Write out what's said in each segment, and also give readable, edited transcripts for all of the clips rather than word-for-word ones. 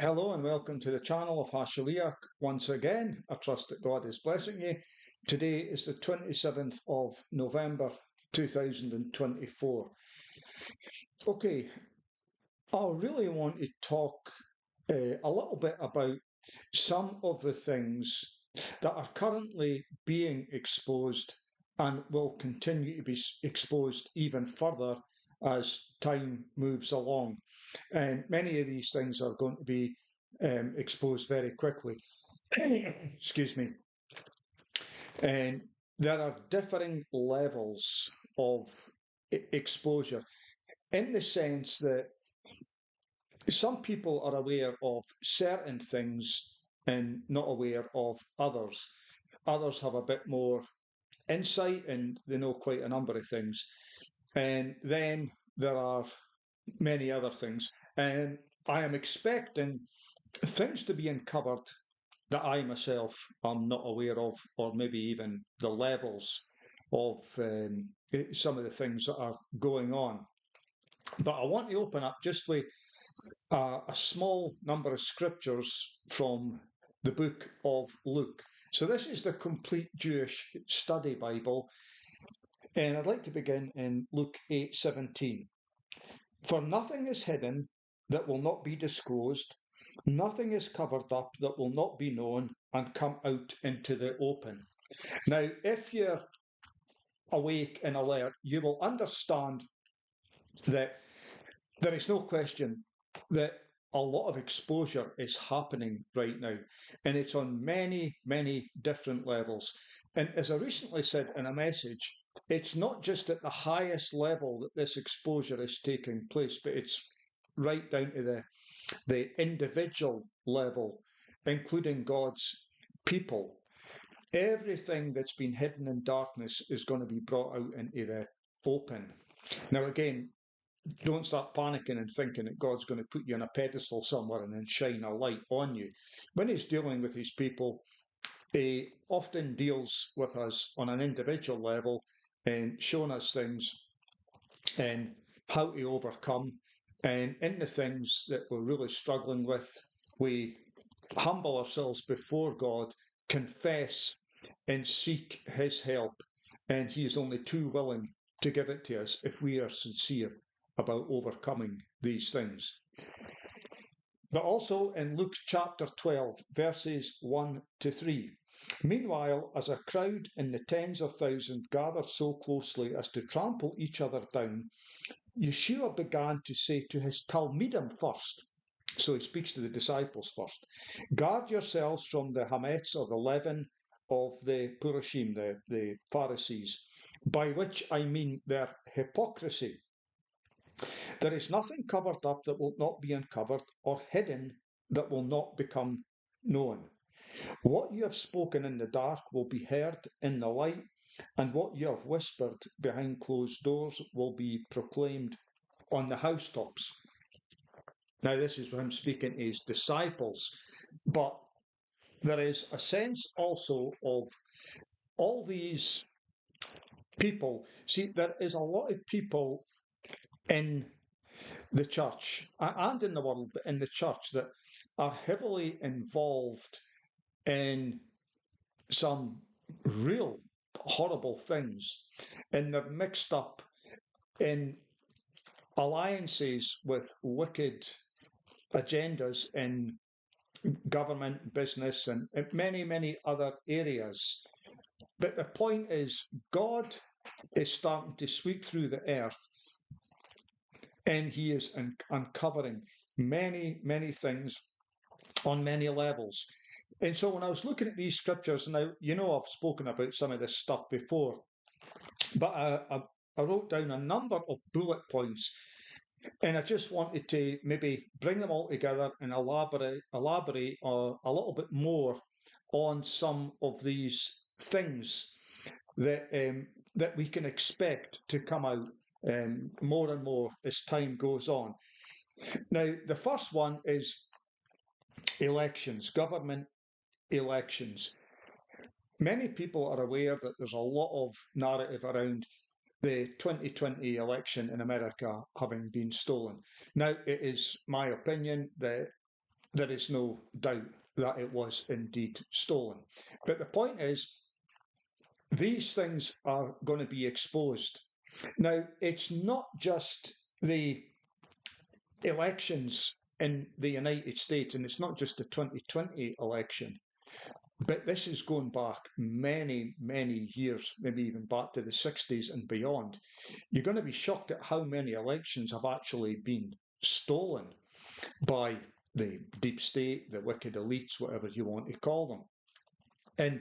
Hello and welcome to the channel of Hashaliach. Once again, I trust that God is blessing you. Today is the 27th of November 2024. Okay, I really want to talk a little bit about some of the things that are currently being exposed and will continue to be exposed even further as time moves along. And many of these things are going to be exposed very quickly. Excuse me. And there are differing levels of exposure in the sense that some people are aware of certain things and not aware of others. Others have a bit more insight and they know quite a number of things. And then there are many other things. And I am expecting things to be uncovered that I myself am not aware of, or maybe even the levels of some of the things that are going on. But I want to open up just with a small number of scriptures from the book of Luke. So this is the complete Jewish study Bible, and I'd like to begin in Luke 8:17. For nothing is hidden that will not be disclosed, nothing is covered up that will not be known and come out into the open. Now, if you're awake and alert, you will understand that there is no question that a lot of exposure is happening right now, and it's on many, many different levels. And as I recently said in a message, it's not just at the highest level that this exposure is taking place, but it's right down to the individual level, including God's people. Everything that's been hidden in darkness is going to be brought out into the open. Now, again, don't start panicking and thinking that God's going to put you on a pedestal somewhere and then shine a light on you. When He's dealing with His people, He often deals with us on an individual level and showing us things and how to overcome. And in the things that we're really struggling with, we humble ourselves before God, confess, and seek His help. And He is only too willing to give it to us if we are sincere about overcoming these things. But also in Luke chapter 12, verses 1 to 3. Meanwhile, as a crowd in the tens of thousands gathered so closely as to trample each other down, Yeshua began to say to his Talmidim first, so he speaks to the disciples first, guard yourselves from the hametz or the leaven of the Purushim, the Pharisees, by which I mean their hypocrisy. There is nothing covered up that will not be uncovered, or hidden that will not become known. What you have spoken in the dark will be heard in the light, and what you have whispered behind closed doors will be proclaimed on the housetops. Now, this is him speaking to his disciples, but there is a sense also of all these people. See, there is a lot of people in the church and in the world, but in the church that are heavily involved in some real horrible things, and they're mixed up in alliances with wicked agendas in government, business, and many, many other areas. But the point is, God is starting to sweep through the earth and He is uncovering many, many things on many levels. And so when I was looking at these scriptures, now, you know, I've spoken about some of this stuff before, but I wrote down a number of bullet points, and I just wanted to maybe bring them all together and elaborate a little bit more on some of these things that we can expect to come out more and more as time goes on. Now, the first one is elections, government elections. Many people are aware that there's a lot of narrative around the 2020 election in America having been stolen. Now, it is my opinion that there is no doubt that it was indeed stolen. But the point is, these things are going to be exposed. Now, it's not just the elections in the United States, and it's not just the 2020 election, but this is going back many, many years, maybe even back to the 60s and beyond. You're going to be shocked at how many elections have actually been stolen by the deep state, the wicked elites, whatever you want to call them. And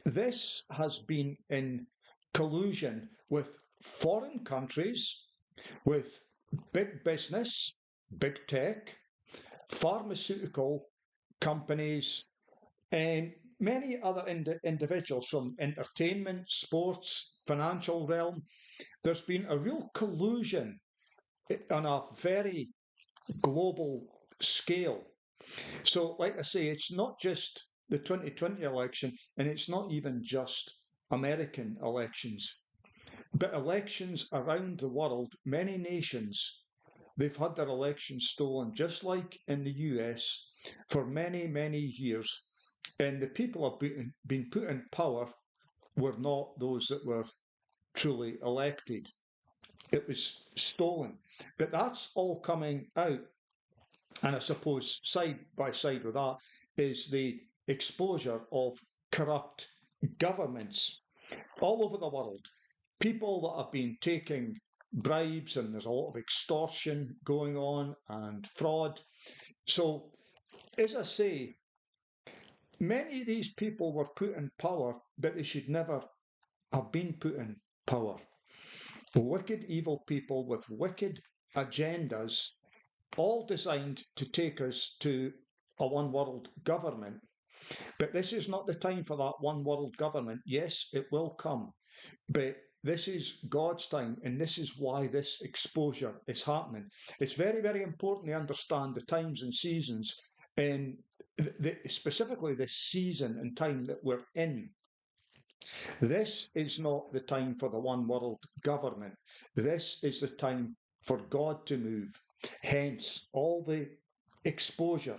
this has been in collusion with foreign countries, with big business, big tech, pharmaceutical companies, and many other individuals from entertainment, sports, financial realm. There's been a real collusion on a very global scale. So, like I say, it's not just the 2020 election, and it's not even just American elections, but elections around the world, many nations, they've had their elections stolen, just like in the US, for many, many years. And the people have been put in power were not those that were truly elected. It was stolen. But that's all coming out. And I suppose side by side with that is the exposure of corrupt governments all over the world. People that have been taking bribes, and there's a lot of extortion going on and fraud. So, as I say, many of these people were put in power, but they should never have been put in power. Wicked, evil people with wicked agendas, all designed to take us to a one world government. But this is not the time for that one world government. Yes, it will come, but this is God's time, and this is why this exposure is happening. It's very, very important to understand the times and seasons, and specifically the season and time that we're in. This is not the time for the one world government. This is the time for God to move. Hence, all the exposure.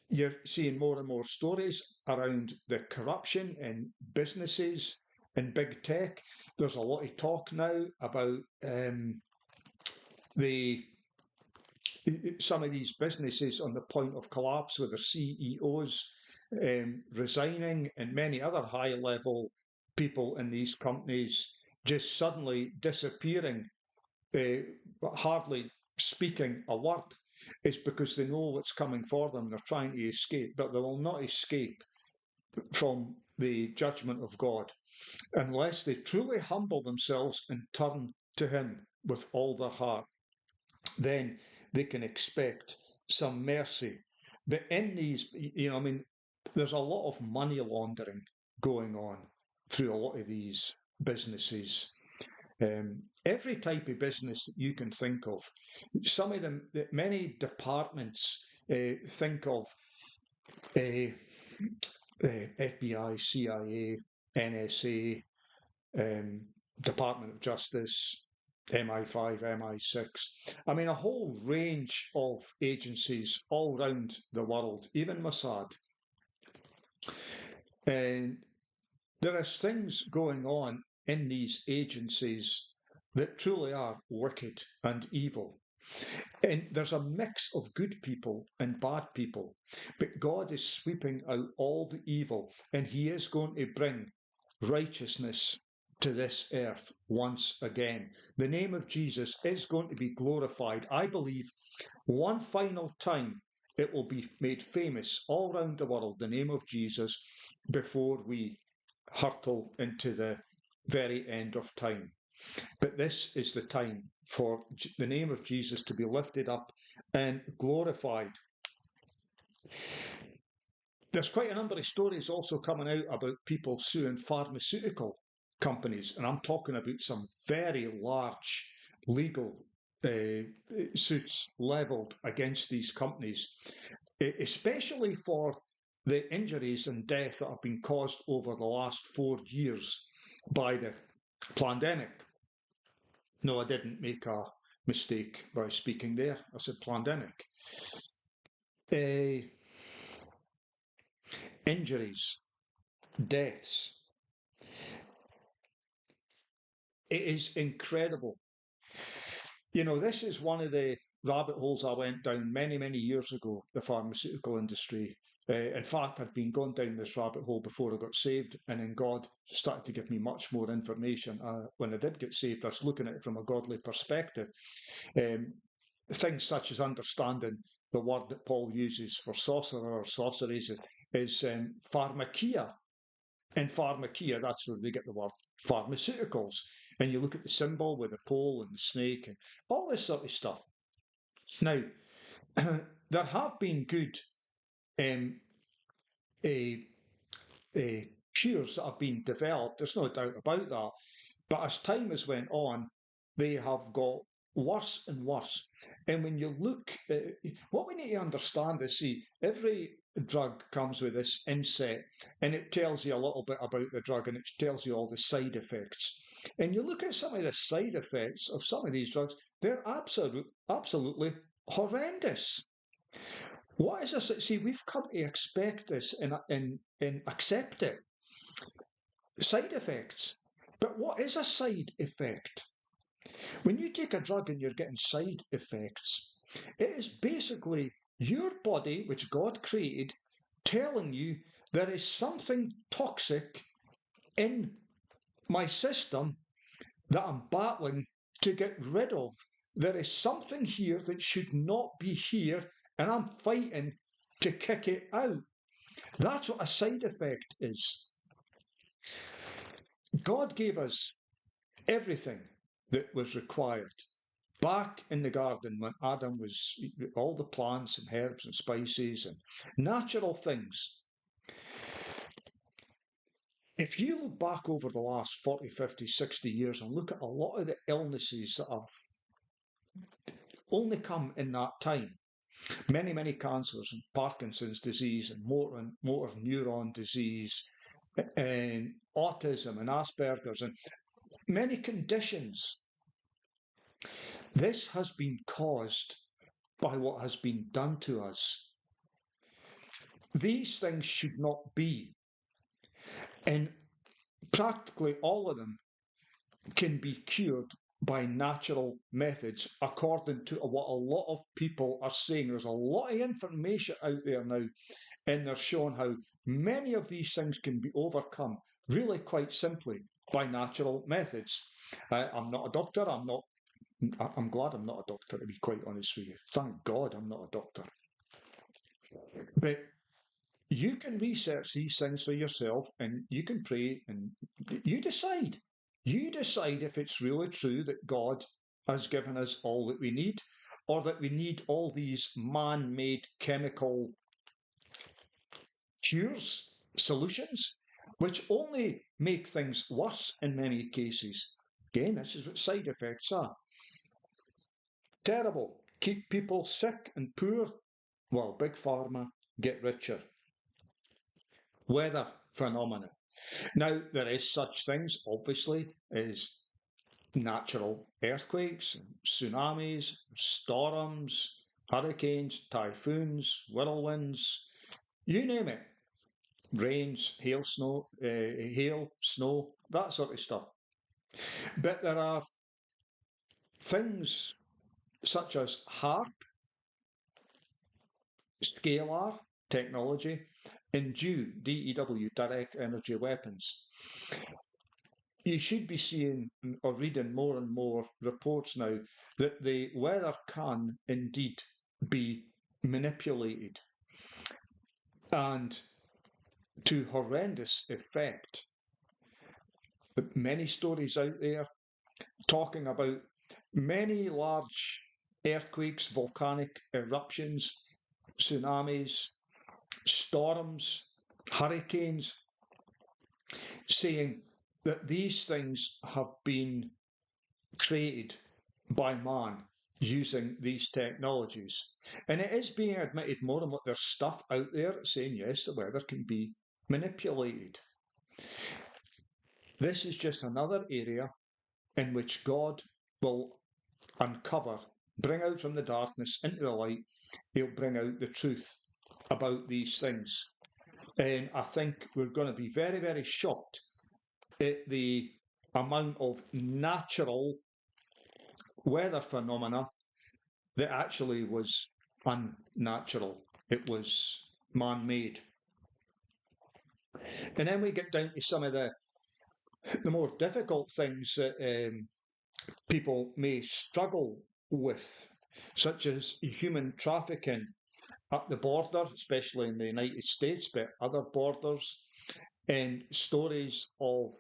You're seeing more and more stories around the corruption in businesses and big tech. There's a lot of talk now about the some of these businesses on the point of collapse, with their CEOs resigning, and many other high-level people in these companies just suddenly disappearing, hardly speaking a word. It's because they know what's coming for them. They're trying to escape, but they will not escape from the judgment of God unless they truly humble themselves and turn to Him with all their heart. Then they can expect some mercy. But in these, I mean, there's a lot of money laundering going on through a lot of these businesses. Every type of business that you can think of. Some of them, many departments think of FBI, CIA, NSA, Department of Justice, MI5, MI6. I mean, a whole range of agencies all around the world, even Mossad. And there is things going on in these agencies that truly are wicked and evil. And there's a mix of good people and bad people, but God is sweeping out all the evil, and He is going to bring righteousness to this earth once again. The name of Jesus is going to be glorified. I believe one final time it will be made famous all around the world, the name of Jesus, before we hurtle into the very end of time. But this is the time for the name of Jesus to be lifted up and glorified. There's quite a number of stories also coming out about people suing pharmaceutical companies, and I'm talking about some very large legal suits levelled against these companies, especially for the injuries and death that have been caused over the last 4 years by the pandemic. No, I didn't make a mistake by speaking there. I said pandemic. uh, injuries, deaths. It is incredible. You know, this is one of the rabbit holes I went down many, many years ago, the pharmaceutical industry. In fact, I'd been going down this rabbit hole before I got saved, and then God started to give me much more information. When I did get saved, I was looking at it from a godly perspective. Um, Things such as understanding the word that Paul uses for sorcerer or sorceries is pharmakia. In pharmakia, that's where they get the word pharmaceuticals. And you look at the symbol with the pole and the snake and all this sort of stuff. Now, there have been good um, uh, cures that have been developed, there's no doubt about that. But as time has went on, they have got worse and worse. And when you look, what we need to understand is, see, every drug comes with this inset, and it tells you a little bit about the drug, and it tells you all the side effects. And you look at some of the side effects of some of these drugs, they're absolutely horrendous. What is this? See, we've come to expect this and accept it. Side effects. But what is a side effect? When you take a drug and you're getting side effects, it is basically your body, which God created, telling you there is something toxic in my system that I'm battling to get rid of. There is something here that should not be here, and I'm fighting to kick it out. That's what a side effect is. God gave us everything that was required back in the garden when Adam was all the plants and herbs and spices and natural things. If you look back over the last 40, 50, 60 years and look at a lot of the illnesses that have only come in that time, many, many cancers and Parkinson's disease and motor neuron disease and autism and Asperger's and many conditions. This has been caused by what has been done to us. These things should not be. And practically all of them can be cured by natural methods, according to what a lot of people are saying. There's a lot of information out there now, and they're showing how many of these things can be overcome really quite simply by natural methods. I'm not a doctor. I'm glad I'm not a doctor, to be quite honest with you. Thank God I'm not a doctor. But you can research these things for yourself and you can pray and you decide. You decide if it's really true that God has given us all that we need or that we need all these man made chemical cures, solutions, which only make things worse in many cases. Again, this is what side effects are. Terrible. Keep people sick and poor while Big Pharma get richer. Weather phenomena. Now, there is such things, obviously, as natural earthquakes, tsunamis, storms, hurricanes, typhoons, whirlwinds, you name it. Rains, hail, snow, that sort of stuff. But there are things such as HARP, scalar technology, and DEW, direct energy weapons. You should be seeing or reading more and more reports now that the weather can indeed be manipulated and to horrendous effect. Many stories out there talking about many large earthquakes, volcanic eruptions, tsunamis, storms, hurricanes, saying that these things have been created by man using these technologies. And it is being admitted more and more. There's stuff out there saying, yes, the weather can be manipulated. This is just another area in which God will uncover bring out from the darkness into the light. He'll bring out the truth about these things. And I think we're going to be very, very shocked at the amount of natural weather phenomena that actually was unnatural. It was man-made. And then we get down to some of the more difficult things that people may struggle with, such as human trafficking at the border, especially in the United States, but other borders, and stories of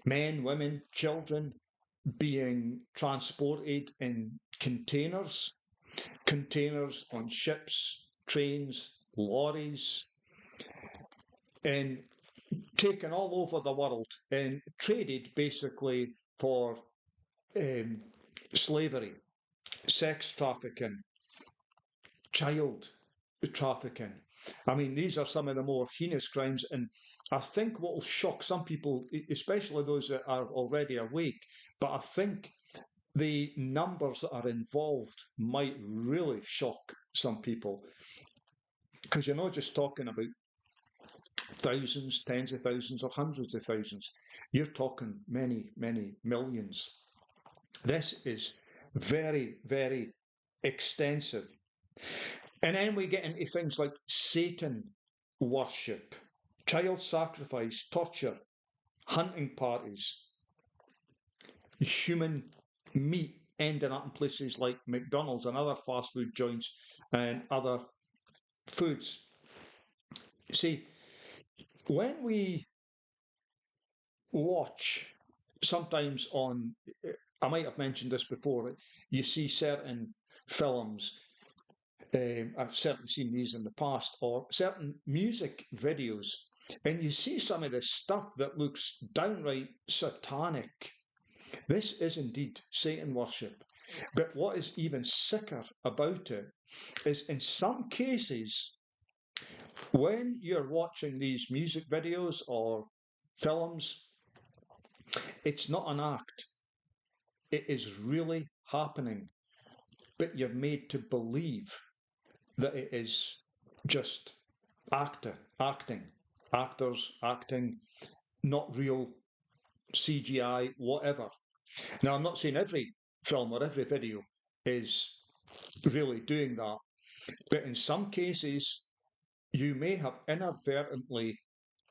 men, women, children being transported in containers on ships, trains, lorries, and taken all over the world and traded basically for slavery, sex trafficking, child trafficking. I mean, these are some of the more heinous crimes, and I think what will shock some people, especially those that are already awake, but I think the numbers that are involved might really shock some people, because you're not just talking about thousands, tens of thousands, or hundreds of thousands. You're talking many, many millions. This is very, very extensive. And then we get into things like Satan worship, child sacrifice, torture, hunting parties, human meat ending up in places like McDonald's and other fast food joints and other foods. See, when we watch, sometimes on, I might have mentioned this before, you see certain films, I've certainly seen these in the past, or certain music videos, and you see some of the stuff that looks downright satanic. This is indeed Satan worship. But what is even sicker about it is, in some cases, when you're watching these music videos or films, it's not an act. It is really happening. But you're made to believe that it is just acting, actors acting, not real CGI, whatever. Now, I'm not saying every film or every video is really doing that, but in some cases, you may have inadvertently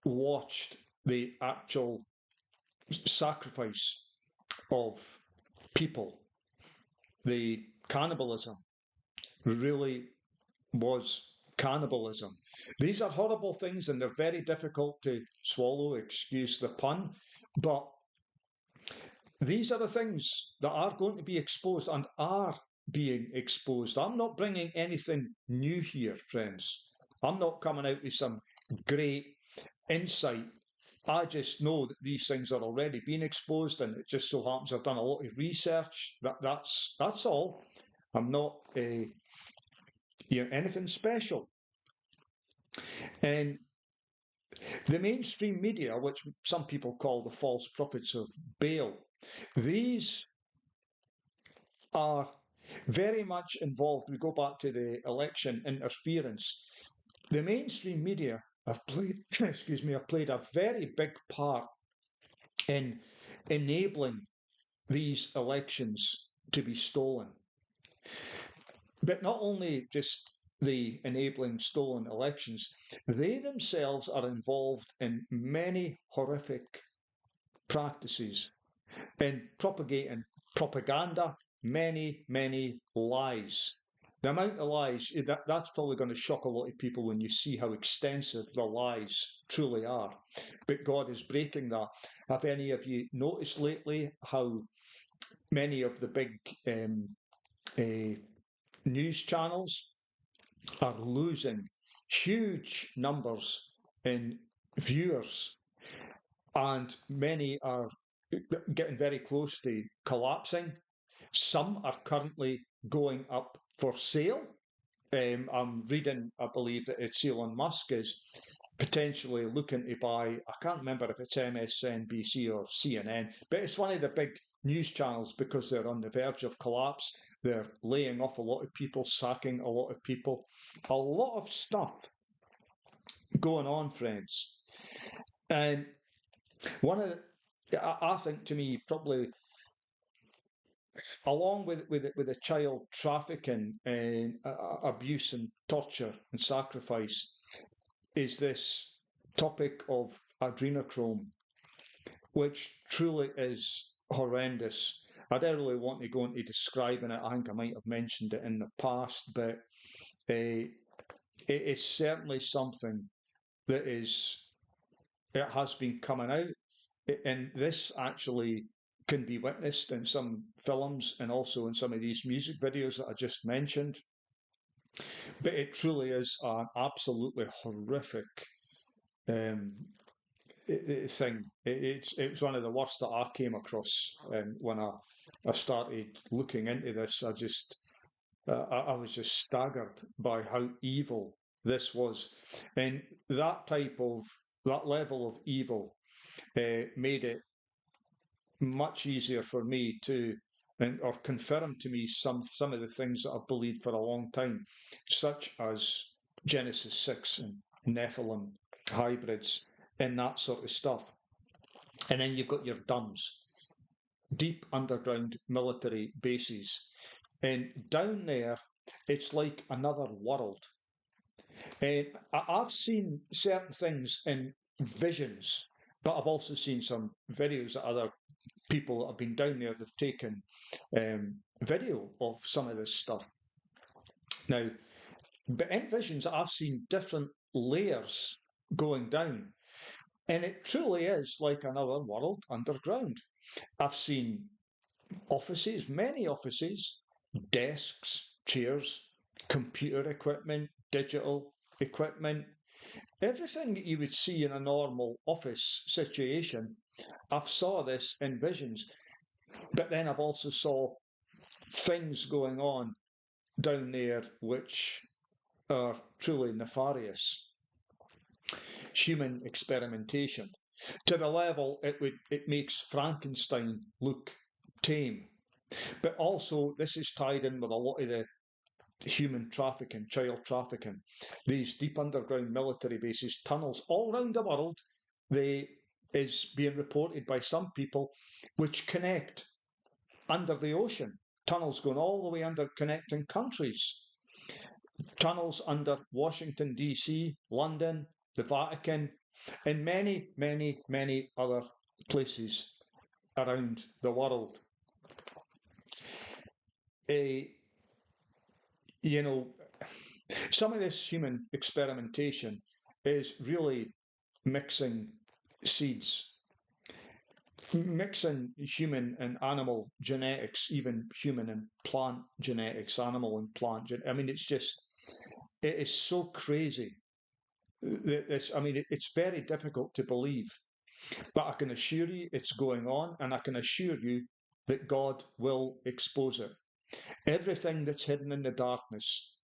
watched the actual sacrifice of people. The cannibalism really was cannibalism. These are horrible things and they're very difficult to swallow, excuse the pun, but these are the things that are going to be exposed and are being exposed. I'm not bringing anything new here, friends. I'm not coming out with some great insight. I just know that these things are already being exposed, and it just so happens I've done a lot of research. That's all. I'm not anything special. And the mainstream media, which some people call the false prophets of Baal, these are very much involved. We go back to the election interference. The mainstream media have played, have played a very big part in enabling these elections to be stolen. But not only just the enabling stolen elections, they themselves are involved in many horrific practices in propagating propaganda, many, many lies. The amount of lies, that's probably going to shock a lot of people when you see how extensive the lies truly are. But God is breaking that. Have any of you noticed lately how many of the big news channels are losing huge numbers in viewers, and many are getting very close to collapsing? Some are currently going up for sale. I'm reading, I believe that it's Elon Musk is potentially looking to buy, I can't remember if it's MSNBC or CNN, but it's one of the big news channels because they're on the verge of collapse. They're laying off a lot of people, sacking a lot of people. A lot of stuff going on, friends. And one of I think to me, probably along with the child trafficking and abuse and torture and sacrifice, is this topic of adrenochrome, which truly is horrendous. I don't really want to go into describing it. I think I might have mentioned it in the past, but it is certainly something that it has been coming out, and this actually can be witnessed in some films and also in some of these music videos that I just mentioned. But it truly is an absolutely horrific um, thing. It was one of the worst that I came across when I started looking into this. I was just staggered by how evil this was, and that level of evil made it much easier for me to or confirm to me some of the things that I've believed for a long time, such as Genesis 6 and Nephilim hybrids and that sort of stuff. And then you've got your DUMBs, deep underground military bases. And down there, it's like another world. And I've seen certain things in visions, but I've also seen some videos that other people that have been down there, they've taken video of some of this stuff. Now, but in visions, I've seen different layers going down, and it truly is like another world underground. I've seen offices, many offices, desks, chairs, computer equipment, digital equipment, everything that you would see in a normal office situation. I've saw this in visions, but then I've also saw things going on down there which are truly nefarious. Human experimentation to the level it makes Frankenstein look tame. But also this is tied in with a lot of the human trafficking, child trafficking. These deep underground military bases, tunnels all around the world, they is being reported by some people which connect under the ocean. Tunnels going all the way under connecting countries. Tunnels under Washington, D.C., London, the Vatican, and many, many, many other places around the world. You know, some of this human experimentation is really mixing seeds, mixing human and animal genetics, even human and plant genetics, animal and plant. I mean, it is so crazy. It's very difficult to believe, but I can assure you it's going on, and I can assure you that God will expose it. Everything that's hidden in the darkness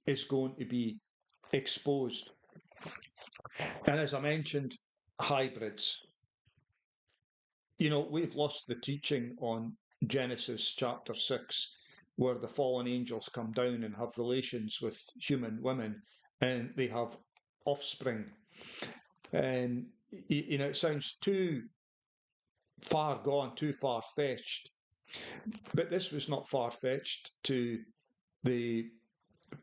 is going to be exposed. And as I mentioned, hybrids. We've lost the teaching on Genesis chapter 6, where the fallen angels come down and have relations with human women and they have offspring. And, it sounds too far gone, too far fetched. But this was not far fetched to the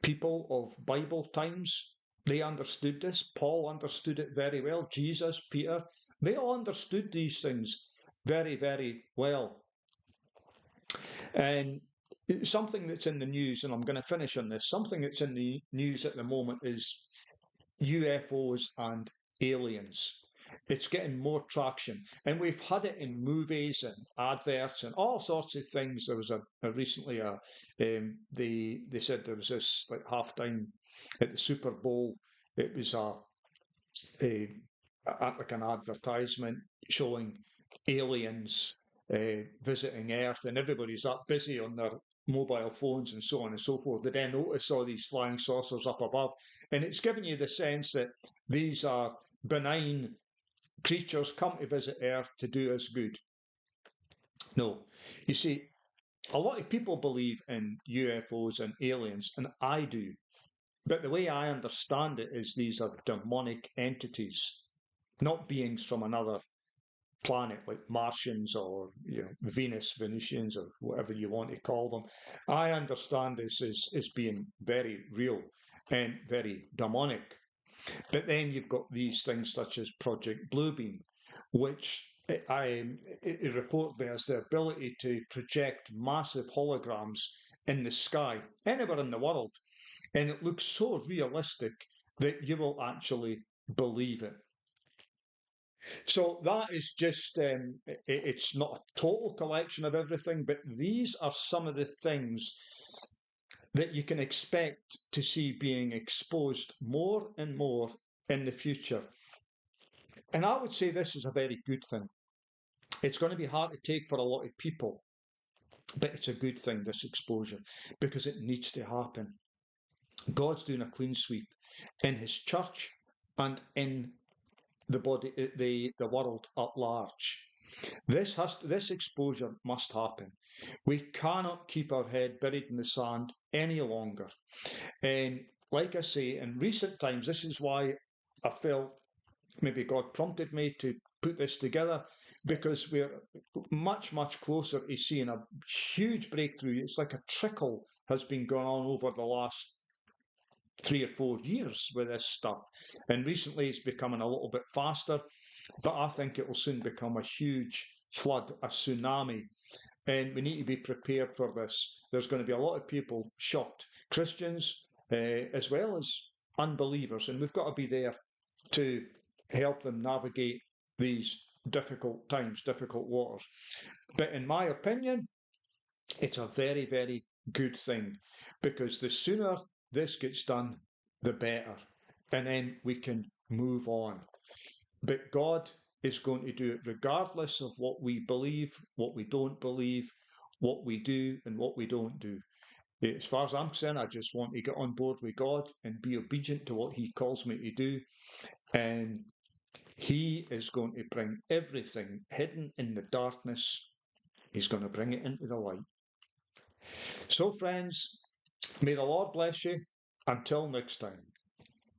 people of Bible times. They understood this. Paul understood it very well. Jesus, Peter, they all understood these things very, very well. And something that's in the news, and I'm going to finish on this, something that's in the news at the moment is UFOs and aliens. It's getting more traction, and we've had it in movies and adverts and all sorts of things. There was recently they said there was this like halftime at the Super Bowl. It was like an advertisement showing aliens visiting Earth, and everybody's that busy on their mobile phones and so on and so forth. They then notice all these flying saucers up above, and it's giving you the sense that these are benign creatures come to visit Earth to do us good. No. You see, a lot of people believe in UFOs and aliens, and I do. But the way I understand it is these are demonic entities, not beings from another planet like Martians or Venus, Venusians, or whatever you want to call them. I understand this as being very real and very demonic. But then you've got these things such as Project Bluebeam, which it reportedly has the ability to project massive holograms in the sky, anywhere in the world, and it looks so realistic that you will actually believe it. So that is just, it's not a total collection of everything, but these are some of the things that you can expect to see being exposed more and more in the future. And I would say this is a very good thing. It's going to be hard to take for a lot of people, but it's a good thing, this exposure, because it needs to happen. God's doing a clean sweep in his church and in the world at large. This exposure must happen. We cannot keep our head buried in the sand any longer. And like I say, in recent times, this is why I felt maybe God prompted me to put this together, because we're much, much closer to seeing a huge breakthrough. It's like a trickle has been going on over the last 3 or 4 years with this stuff. And recently it's becoming a little bit faster, but I think it will soon become a huge flood, a tsunami. And we need to be prepared for this. There's going to be a lot of people shocked, Christians as well as unbelievers, and we've got to be there to help them navigate these difficult times, difficult waters. But in my opinion, it's a very, very good thing, because the sooner this gets done, the better. And then we can move on. But God is going to do it regardless of what we believe, what we don't believe, what we do, and what we don't do. As far as I'm concerned, I just want to get on board with God and be obedient to what He calls me to do. And He is going to bring everything hidden in the darkness, He's going to bring it into the light. So, friends, may the Lord bless you. Until next time.